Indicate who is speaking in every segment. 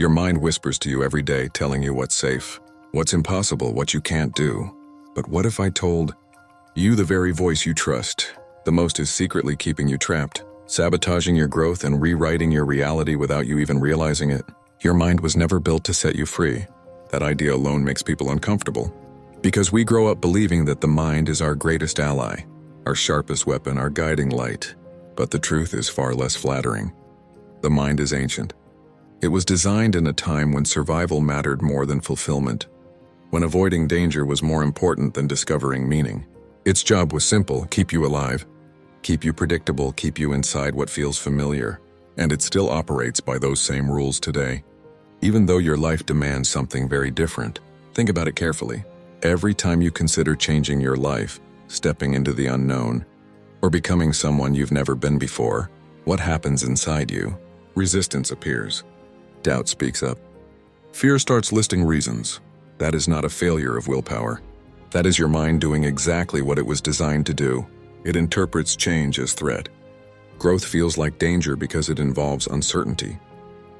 Speaker 1: Your mind whispers to you every day, telling you what's safe, what's impossible, what you can't do. But what if I told you the very voice you trust the most is secretly keeping you trapped, sabotaging your growth and rewriting your reality without you even realizing it? Your mind was never built to set you free. That idea alone makes people uncomfortable. Because we grow up believing that the mind is our greatest ally, our sharpest weapon, our guiding light. But the truth is far less flattering. The mind is ancient. It was designed in a time when survival mattered more than fulfillment, when avoiding danger was more important than discovering meaning. Its job was simple: keep you alive, keep you predictable, keep you inside what feels familiar. And it still operates by those same rules today. Even though your life demands something very different, think about it carefully. Every time you consider changing your life, stepping into the unknown, or becoming someone you've never been before, what happens inside you? Resistance appears. Doubt speaks up. Fear starts listing reasons. That is not a failure of willpower. That is your mind doing exactly what it was designed to do. It interprets change as threat. Growth feels like danger because it involves uncertainty.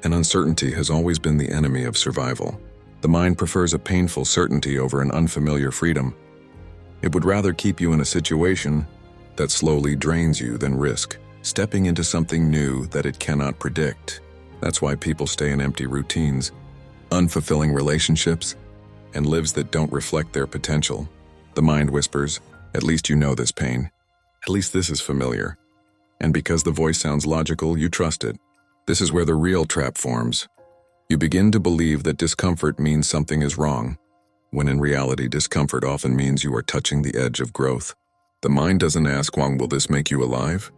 Speaker 1: And uncertainty has always been the enemy of survival. The mind prefers a painful certainty over an unfamiliar freedom. It would rather keep you in a situation that slowly drains you than risk stepping into something new that it cannot predict. That's why people stay in empty routines, unfulfilling relationships, and lives that don't reflect their potential. The mind whispers, "At least you know this pain. At least this is familiar." And because the voice sounds logical, you trust it. This is where the real trap forms. You begin to believe that discomfort means something is wrong, when in reality discomfort often means you are touching the edge of growth. The mind doesn't ask, "Will this make you alive?"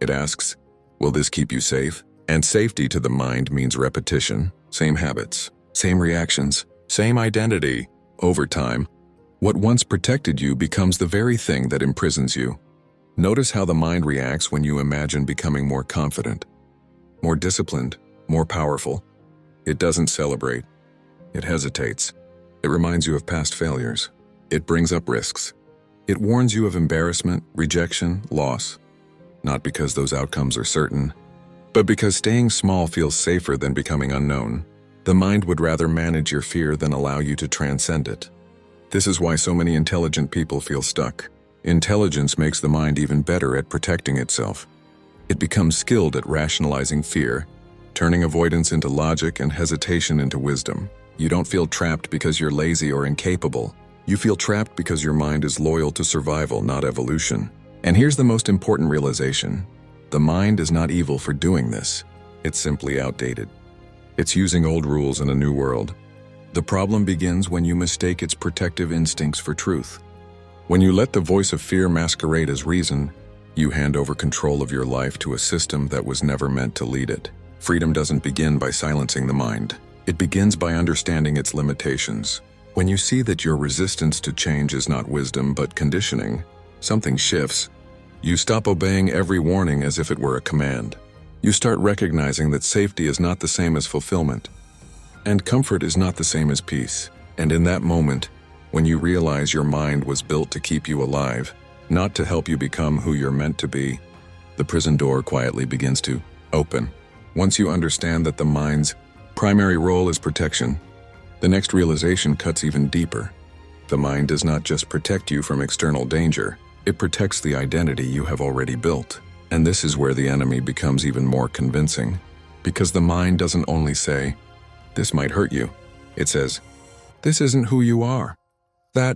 Speaker 1: It asks, "Will this keep you safe?" And safety to the mind means repetition, same habits, same reactions, same identity. Over time, what once protected you becomes the very thing that imprisons you. Notice how the mind reacts when you imagine becoming more confident, more disciplined, more powerful. It doesn't celebrate. It hesitates. It reminds you of past failures. It brings up risks. It warns you of embarrassment, rejection, loss. Not because those outcomes are certain, but because staying small feels safer than becoming unknown. The mind would rather manage your fear than allow you to transcend it. This is why so many intelligent people feel stuck. Intelligence makes the mind even better at protecting itself. It becomes skilled at rationalizing fear, turning avoidance into logic and hesitation into wisdom. You don't feel trapped because you're lazy or incapable. You feel trapped because your mind is loyal to survival, not evolution. And here's the most important realization. The mind is not evil for doing this. It's simply outdated. It's using old rules in a new world. The problem begins when you mistake its protective instincts for truth. When you let the voice of fear masquerade as reason, you hand over control of your life to a system that was never meant to lead it. Freedom doesn't begin by silencing the mind. It begins by understanding its limitations. When you see that your resistance to change is not wisdom but conditioning, something shifts. You stop obeying every warning as if it were a command. You start recognizing that safety is not the same as fulfillment, and comfort is not the same as peace. And in that moment, when you realize your mind was built to keep you alive, not to help you become who you're meant to be, the prison door quietly begins to open. Once you understand that the mind's primary role is protection, the next realization cuts even deeper. The mind does not just protect you from external danger, it protects the identity you have already built. And this is where the enemy becomes even more convincing. Because the mind doesn't only say, "This might hurt you." It says, "This isn't who you are." That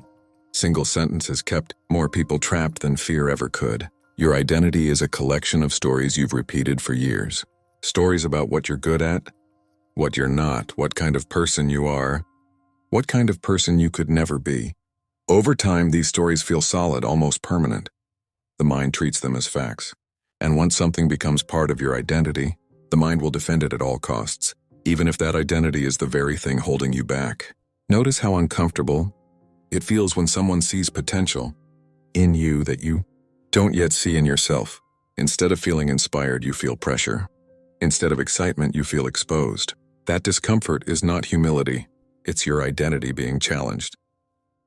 Speaker 1: single sentence has kept more people trapped than fear ever could. Your identity is a collection of stories you've repeated for years. Stories about what you're good at, what you're not, what kind of person you are, what kind of person you could never be. Over time, these stories feel solid, almost permanent. The mind treats them as facts. And once something becomes part of your identity, the mind will defend it at all costs, even if that identity is the very thing holding you back. Notice how uncomfortable it feels when someone sees potential in you that you don't yet see in yourself. Instead of feeling inspired, you feel pressure. Instead of excitement, you feel exposed. That discomfort is not humility. It's your identity being challenged.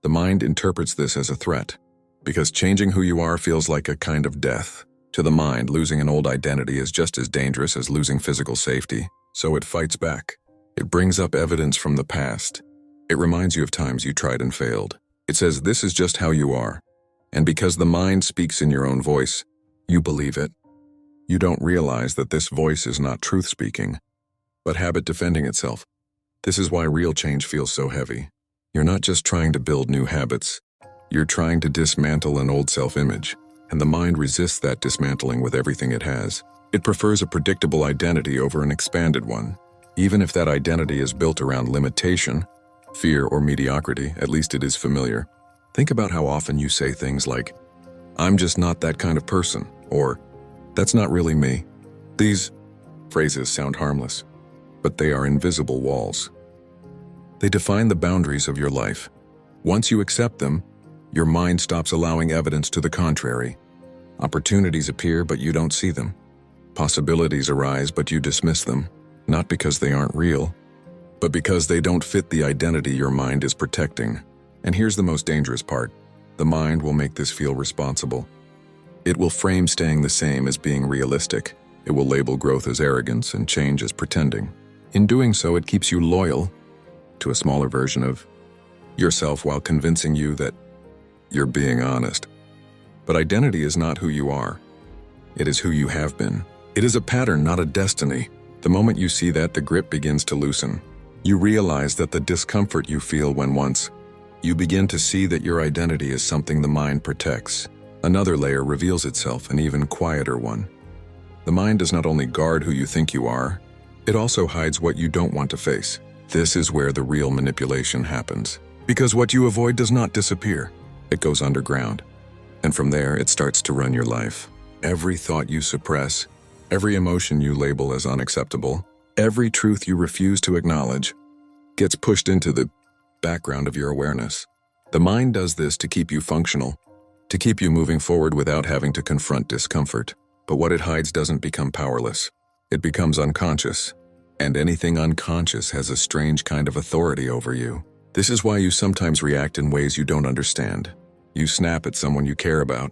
Speaker 1: The mind interprets this as a threat, because changing who you are feels like a kind of death. To the mind, losing an old identity is just as dangerous as losing physical safety, so it fights back. It brings up evidence from the past. It reminds you of times you tried and failed. It says this is just how you are. And because the mind speaks in your own voice, you believe it. You don't realize that this voice is not truth speaking, but habit defending itself. This is why real change feels so heavy. You're not just trying to build new habits. You're trying to dismantle an old self-image, and the mind resists that dismantling with everything it has. It prefers a predictable identity over an expanded one. Even if that identity is built around limitation, fear, or mediocrity, at least it is familiar. Think about how often you say things like, "I'm just not that kind of person," or "That's not really me." These phrases sound harmless, but they are invisible walls. They define the boundaries of your life. Once you accept them, your mind stops allowing evidence to the contrary. Opportunities appear, but you don't see them. Possibilities arise, but you dismiss them, not because they aren't real, but because they don't fit the identity your mind is protecting. And here's the most dangerous part. The mind will make this feel responsible. It will frame staying the same as being realistic. It will label growth as arrogance and change as pretending. In doing so, it keeps you loyal to a smaller version of yourself while convincing you that you're being honest. But identity is not who you are. It is who you have been. It is a pattern, not a destiny. The moment you see that, the grip begins to loosen. You realize that the discomfort you feel when once you begin to see that your identity is something the mind protects. Another layer reveals itself, an even quieter one. The mind does not only guard who you think you are, it also hides what you don't want to face. This is where the real manipulation happens. Because what you avoid does not disappear. It goes underground. And from there, it starts to run your life. Every thought you suppress, every emotion you label as unacceptable, every truth you refuse to acknowledge, gets pushed into the background of your awareness. The mind does this to keep you functional, to keep you moving forward without having to confront discomfort. But what it hides doesn't become powerless. It becomes unconscious. And anything unconscious has a strange kind of authority over you. This is why you sometimes react in ways you don't understand. You snap at someone you care about.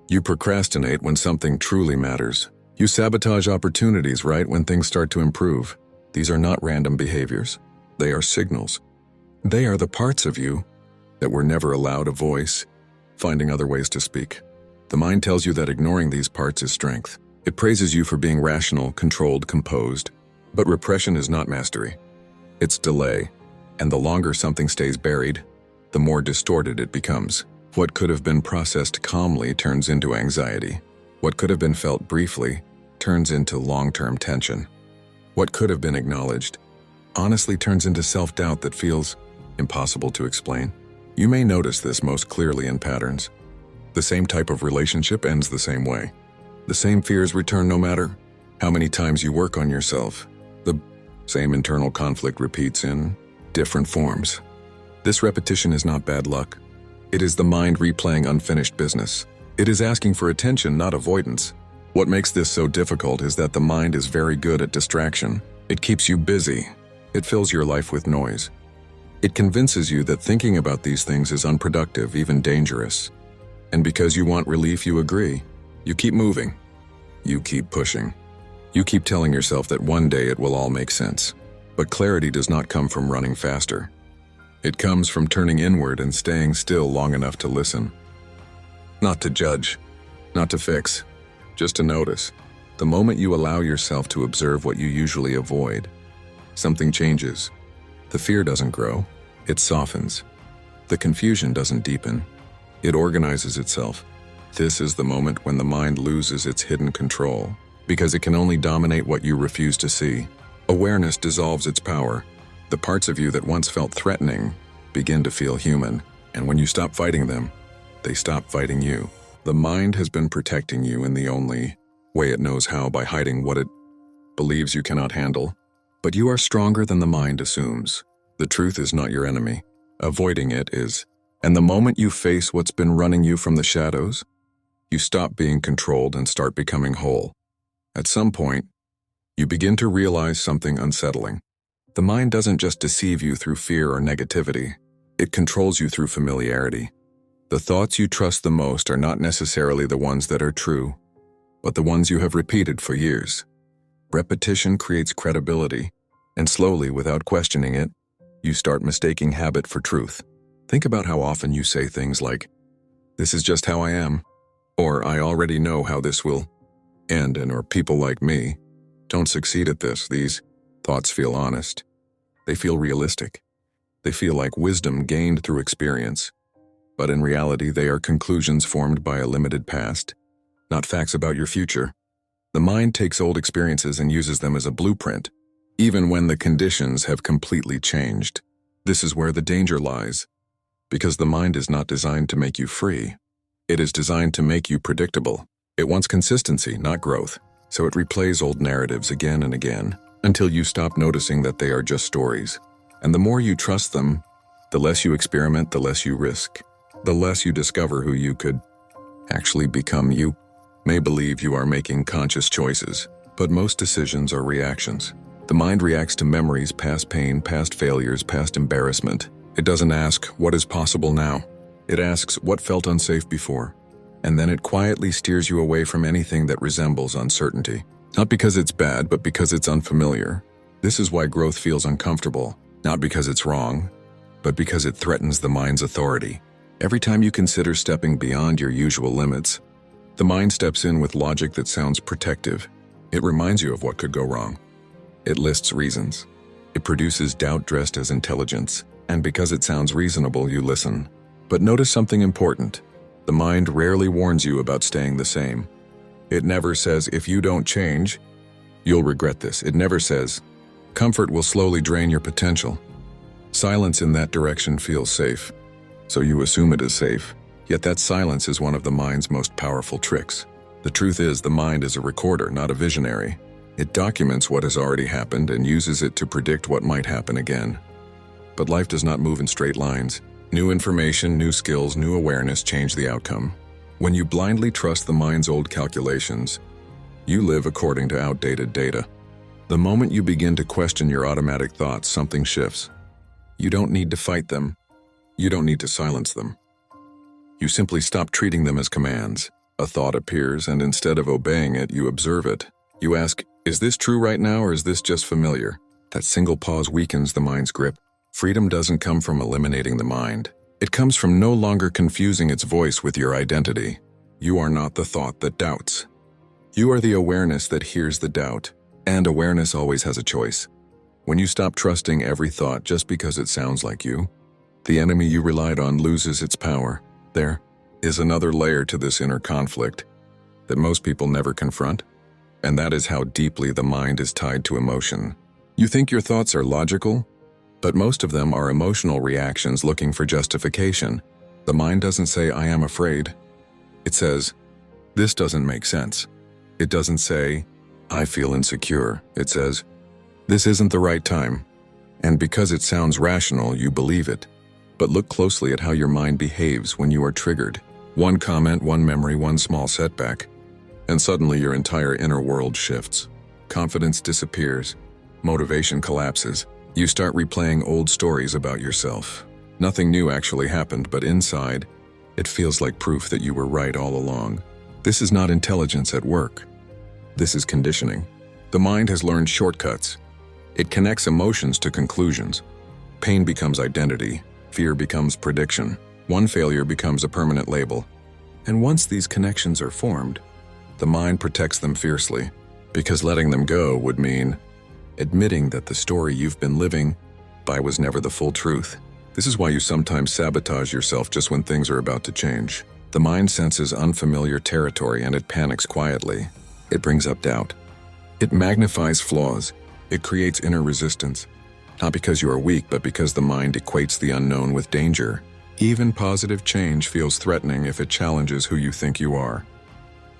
Speaker 1: You procrastinate when something truly matters. You sabotage opportunities right when things start to improve. These are not random behaviors. They are signals. They are the parts of you that were never allowed a voice, finding other ways to speak. The mind tells you that ignoring these parts is strength. It praises you for being rational, controlled, composed. But repression is not mastery. It's delay. And the longer something stays buried, the more distorted it becomes. What could have been processed calmly turns into anxiety. What could have been felt briefly turns into long-term tension. What could have been acknowledged honestly turns into self-doubt that feels impossible to explain. You may notice this most clearly in patterns. The same type of relationship ends the same way. The same fears return no matter how many times you work on yourself. The same internal conflict repeats in different forms. This repetition is not bad luck. It is the mind replaying unfinished business. It is asking for attention, not avoidance. What makes this so difficult is that the mind is very good at distraction. It keeps you busy. It fills your life with noise. It convinces you that thinking about these things is unproductive, even dangerous. And because you want relief, you agree. You keep moving. You keep pushing. You keep telling yourself that one day it will all make sense. But clarity does not come from running faster. It comes from turning inward and staying still long enough to listen. Not to judge, not to fix, just to notice. The moment you allow yourself to observe what you usually avoid, something changes. The fear doesn't grow, it softens. The confusion doesn't deepen, it organizes itself. This is the moment when the mind loses its hidden control, because it can only dominate what you refuse to see. Awareness dissolves its power. The parts of you that once felt threatening begin to feel human, and when you stop fighting them, they stop fighting you. The mind has been protecting you in the only way it knows how, by hiding what it believes you cannot handle. But you are stronger than the mind assumes. The truth is not your enemy. Avoiding it is. And the moment you face what's been running you from the shadows, you stop being controlled and start becoming whole. At some point, you begin to realize something unsettling. The mind doesn't just deceive you through fear or negativity. It controls you through familiarity. The thoughts you trust the most are not necessarily the ones that are true, but the ones you have repeated for years. Repetition creates credibility, And slowly, without questioning it, you start mistaking habit for truth. Think about how often you say things like, "This is just how I am," or "I already know how this will end," or "people like me don't succeed at this." These thoughts feel honest. They feel realistic. They feel like wisdom gained through experience. But in reality, they are conclusions formed by a limited past, not facts about your future. The mind takes old experiences and uses them as a blueprint, even when the conditions have completely changed. This is where the danger lies, because the mind is not designed to make you free. It is designed to make you predictable. It wants consistency, not growth, so it replays old narratives again and again, until you stop noticing that they are just stories. And the more you trust them, the less you experiment, the less you risk, the less you discover who you could actually become. You may believe you are making conscious choices, but most decisions are reactions. The mind reacts to memories, past pain, past failures, past embarrassment. It doesn't ask, what is possible now? It asks, what felt unsafe before? And then it quietly steers you away from anything that resembles uncertainty. Not because it's bad, but because it's unfamiliar. This is why growth feels uncomfortable, not because it's wrong, but because it threatens the mind's authority. Every time you consider stepping beyond your usual limits, the mind steps in with logic that sounds protective. It reminds you of what could go wrong. It lists reasons. It produces doubt dressed as intelligence, and because it sounds reasonable, you listen. But notice something important. The mind rarely warns you about staying the same. It never says, if you don't change, you'll regret this. It never says, comfort will slowly drain your potential. Silence in that direction feels safe, so you assume it is safe. Yet that silence is one of the mind's most powerful tricks. The truth is, the mind is a recorder, not a visionary. It documents what has already happened and uses it to predict what might happen again. But life does not move in straight lines. New information, new skills, new awareness change the outcome. When you blindly trust the mind's old calculations, you live according to outdated data. The moment you begin to question your automatic thoughts, something shifts. You don't need to fight them. You don't need to silence them. You simply stop treating them as commands. A thought appears, and instead of obeying it, you observe it. You ask, is this true right now, or is this just familiar? That single pause weakens the mind's grip. Freedom doesn't come from eliminating the mind. It comes from no longer confusing its voice with your identity. You are not the thought that doubts. You are the awareness that hears the doubt, and awareness always has a choice. When you stop trusting every thought just because it sounds like you, the enemy you relied on loses its power. There is another layer to this inner conflict that most people never confront, and that is how deeply the mind is tied to emotion. You think your thoughts are logical, but most of them are emotional reactions looking for justification. The mind doesn't say, I am afraid. It says, this doesn't make sense. It doesn't say, I feel insecure. It says, this isn't the right time. And because it sounds rational, you believe it. But look closely at how your mind behaves when you are triggered. One comment, one memory, one small setback, and suddenly your entire inner world shifts. Confidence disappears. Motivation collapses. You start replaying old stories about yourself. Nothing new actually happened, but inside, it feels like proof that you were right all along. This is not intelligence at work. This is conditioning. The mind has learned shortcuts. It connects emotions to conclusions. Pain becomes identity. Fear becomes prediction. One failure becomes a permanent label. And once these connections are formed, the mind protects them fiercely, because letting them go would mean admitting that the story you've been living by was never the full truth. This is why you sometimes sabotage yourself just when things are about to change. The mind senses unfamiliar territory and it panics quietly. It brings up doubt. It magnifies flaws. It creates inner resistance. Not because you are weak, but because the mind equates the unknown with danger. Even positive change feels threatening if it challenges who you think you are.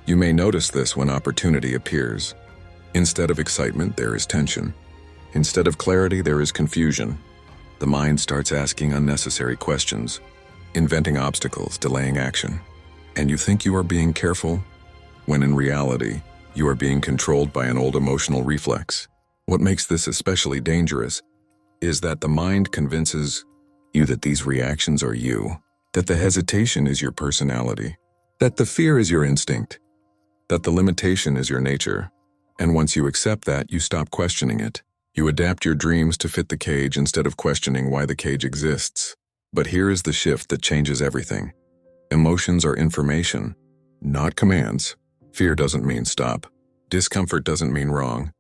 Speaker 1: You may notice this when opportunity appears. Instead of excitement, there is tension. Instead of clarity, there is confusion. The mind starts asking unnecessary questions, inventing obstacles, delaying action. And you think you are being careful, when in reality, you are being controlled by an old emotional reflex. What makes this especially dangerous is that the mind convinces you that these reactions are you, that the hesitation is your personality, that the fear is your instinct, that the limitation is your nature. And once you accept that, you stop questioning it. You adapt your dreams to fit the cage instead of questioning why the cage exists. But here is the shift that changes everything. Emotions are information, not commands. Fear doesn't mean stop. Discomfort doesn't mean wrong.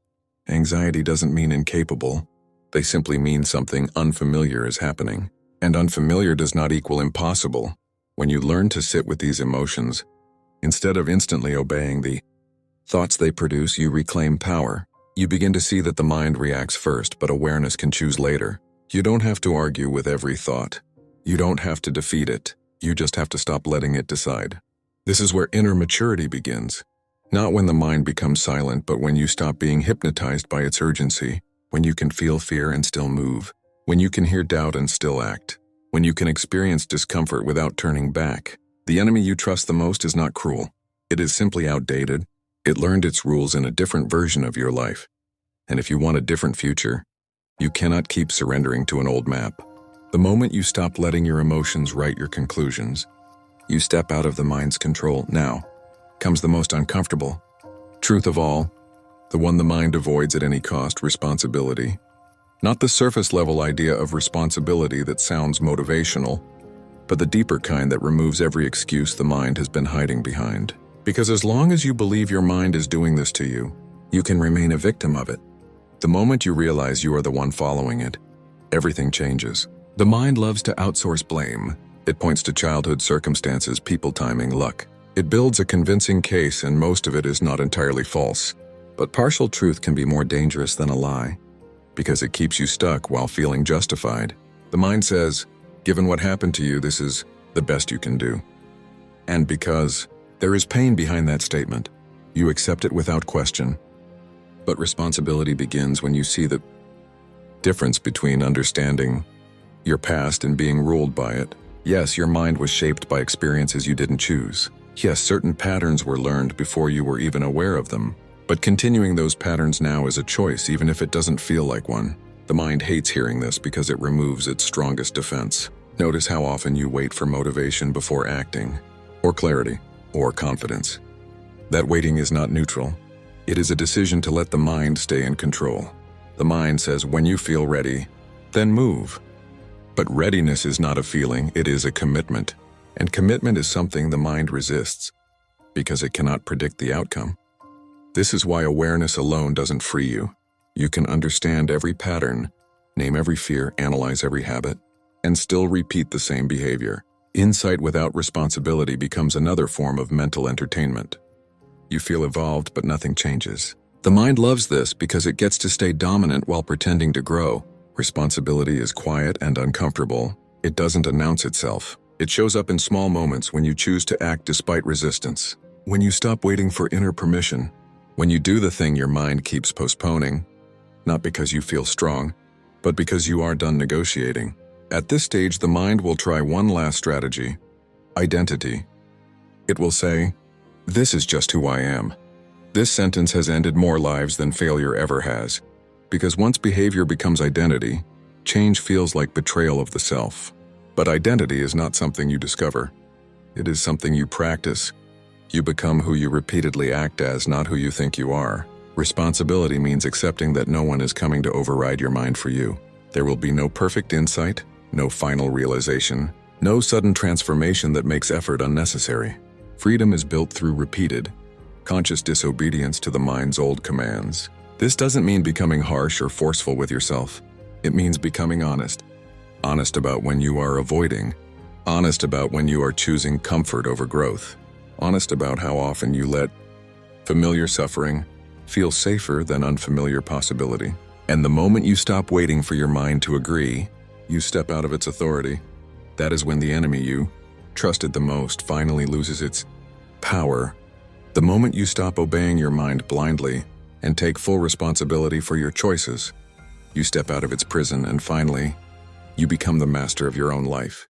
Speaker 1: Anxiety doesn't mean incapable. They simply mean something unfamiliar is happening. And unfamiliar does not equal impossible. When you learn to sit with these emotions, instead of instantly obeying the thoughts they produce, you reclaim power. You begin to see that the mind reacts first, but awareness can choose later. You don't have to argue with every thought. You don't have to defeat it. You just have to stop letting it decide. This is where inner maturity begins. Not when the mind becomes silent, but when you stop being hypnotized by its urgency, when you can feel fear and still move, when you can hear doubt and still act, when you can experience discomfort without turning back. The enemy you trust the most is not cruel. It is simply outdated. It learned its rules in a different version of your life. And if you want a different future, you cannot keep surrendering to an old map. The moment you stop letting your emotions write your conclusions, you step out of the mind's control. Now comes the most uncomfortable truth of all, the one the mind avoids at any cost: responsibility. Not the surface-level idea of responsibility that sounds motivational, but the deeper kind that removes every excuse the mind has been hiding behind. Because as long as you believe your mind is doing this to you, you can remain a victim of it. The moment you realize you are the one following it, everything changes. The mind loves to outsource blame. It points to childhood circumstances, people, timing, luck. It builds a convincing case, and most of it is not entirely false. But partial truth can be more dangerous than a lie, because it keeps you stuck while feeling justified. The mind says, given what happened to you, this is the best you can do. And because there is pain behind that statement, you accept it without question. But responsibility begins when you see the difference between understanding your past and being ruled by it. Yes, your mind was shaped by experiences you didn't choose. Yes, certain patterns were learned before you were even aware of them. But continuing those patterns now is a choice, even if it doesn't feel like one. The mind hates hearing this because it removes its strongest defense. Notice how often you wait for motivation before acting, or clarity, or confidence. That waiting is not neutral. It is a decision to let the mind stay in control. The mind says, when you feel ready, then move. But readiness is not a feeling, it is a commitment. And commitment is something the mind resists, because it cannot predict the outcome. This is why awareness alone doesn't free you. You can understand every pattern, name every fear, analyze every habit, and still repeat the same behavior. Insight without responsibility becomes another form of mental entertainment. You feel evolved, but nothing changes. The mind loves this because it gets to stay dominant while pretending to grow. Responsibility is quiet and uncomfortable. It doesn't announce itself. It shows up in small moments when you choose to act despite resistance. When you stop waiting for inner permission. When you do the thing your mind keeps postponing. Not because you feel strong, but because you are done negotiating. At this stage, the mind will try one last strategy: identity. It will say, "This is just who I am." This sentence has ended more lives than failure ever has. Because once behavior becomes identity, change feels like betrayal of the self. But identity is not something you discover. It is something you practice. You become who you repeatedly act as, not who you think you are. Responsibility means accepting that no one is coming to override your mind for you. There will be no perfect insight, no final realization, no sudden transformation that makes effort unnecessary. Freedom is built through repeated, conscious disobedience to the mind's old commands. This doesn't mean becoming harsh or forceful with yourself. It means becoming honest. Honest about when you are avoiding. Honest about when you are choosing comfort over growth. Honest about how often you let familiar suffering feel safer than unfamiliar possibility. And the moment you stop waiting for your mind to agree, you step out of its authority. That is when the enemy you trusted the most finally loses its power. The moment you stop obeying your mind blindly and take full responsibility for your choices, you step out of its prison, and finally, you become the master of your own life.